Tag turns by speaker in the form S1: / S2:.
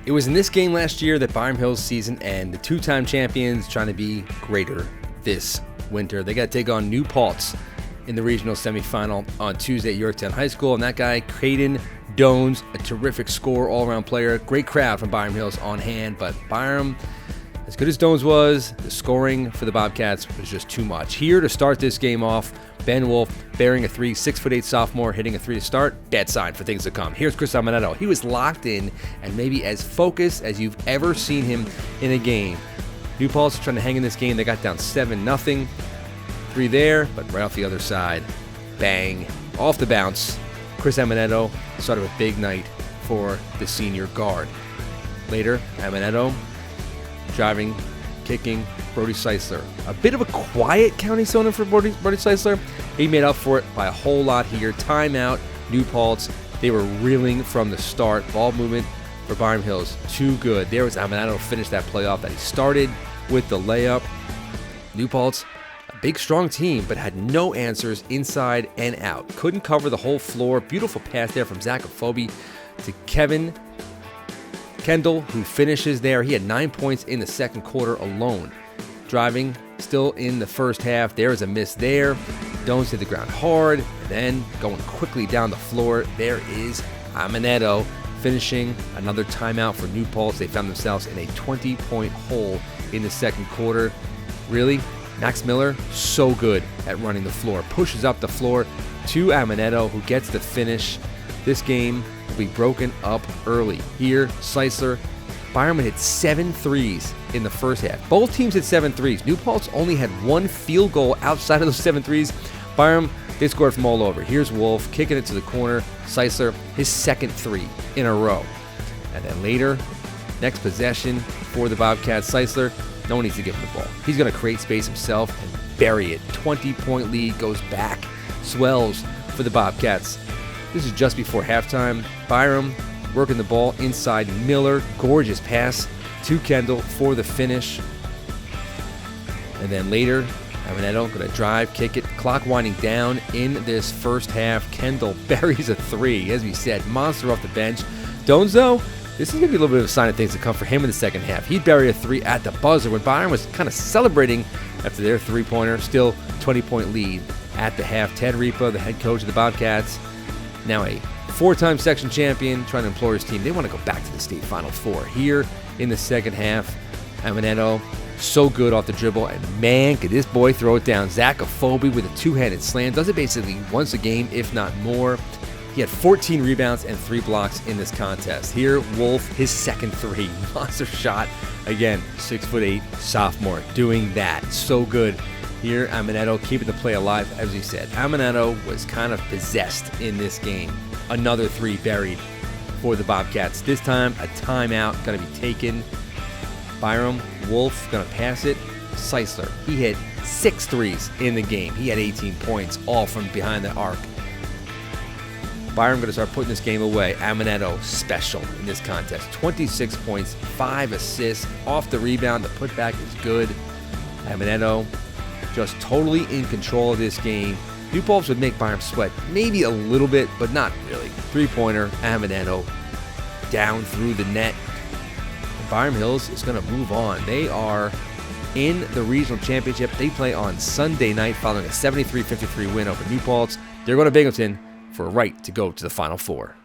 S1: It was in this game last year that Byram Hills season and the two-time champions trying to be greater this winter. They got to take on New Paltz in the regional semifinal on Tuesday at Yorktown High School. And that guy, Caden Dones, a terrific scorer, all-around player. Great crowd from Byram Hills on hand, but Byram, as good as Dones was, the scoring for the Bobcats was just too much. Here to start this game off, Ben Wolf bearing a 3, 6'8" sophomore, hitting a 3 to start. Bad sign for things to come. Here's Chris Amenedo. He was locked in and maybe as focused as you've ever seen him in a game. New Paltz trying to hang in this game. They got down 7-0. 3 there, but right off the other side, bang, off the bounce. Chris Amenedo started a big night for the senior guard. Later, Amenedo driving, kicking, Brody Ceisler. A bit of a quiet county zone for Brody Ceisler. He made up for it by a whole lot here. Timeout, New Paltz. They were reeling from the start. Ball movement for Byram Hills, too good. There was Amenedo finish that playoff that he started with the layup. New Paltz, a big, strong team, but had no answers inside and out. Couldn't cover the whole floor. Beautiful pass there from Efobi to Kevin Kendall, who finishes there. He had 9 points in the second quarter alone. Driving still in the first half. There is a miss there. Dones hit the ground hard. And then going quickly down the floor, there is Amenedo finishing another timeout for New Paltz. They found themselves in a 20-point hole in the second quarter. Really, Max Miller, so good at running the floor. Pushes up the floor to Amenedo, who gets the finish. This game will be broken up early. Here, Ceisler, Byram hit 7 threes in the first half. Both teams hit 7 threes. New Paltz only had 1 field goal outside of those 7 threes. Byram, they scored from all over. Here's Wolf kicking it to the corner. Ceisler, his second 3 in a row. And then later, next possession for the Bobcats. Ceisler, no one needs to give him the ball. He's going to create space himself and bury it. 20-point lead goes back, swells for the Bobcats. This is just before halftime. Byram working the ball inside Miller. Gorgeous pass to Kendall for the finish. And then later, Amenedo going to drive, kick it. Clock winding down in this first half. Kendall buries a 3. As we said, monster off the bench. Dones, though, this is going to be a little bit of a sign of things to come for him in the second half. He'd bury a 3 at the buzzer when Byram was kind of celebrating after their three-pointer. Still 20-point lead at the half. Ted Repa, the head coach of the Bobcats, now a 4-time section champion, trying to implore his team. They want to go back to the state Final Four. Here in the second half, Amenedo, so good off the dribble, and man, could this boy throw it down. Efobi with a two-handed slam. Does it basically once a game, if not more. He had 14 rebounds and 3 blocks in this contest. Here, Wolf, his second 3. Monster shot. Again, 6'8" sophomore doing that. So good. Here, Amenedo keeping the play alive, as we said. Amenedo was kind of possessed in this game. Another 3 buried for the Bobcats. This time, a timeout going to be taken. Byram, Wolf going to pass it. Ceisler, he hit 6 threes in the game. He had 18 points, all from behind the arc. Byram going to start putting this game away. Amenedo special in this contest. 26 points, 5 assists. Off the rebound, the putback is good. Amenedo just totally in control of this game. New Paltz would make Byram sweat maybe a little bit, but not really. Three-pointer, Amenedo down through the net. And Byram Hills is going to move on. They are in the regional championship. They play on Sunday night following a 73-53 win over New Paltz. They're going to Binghamton for a right to go to the Final Four.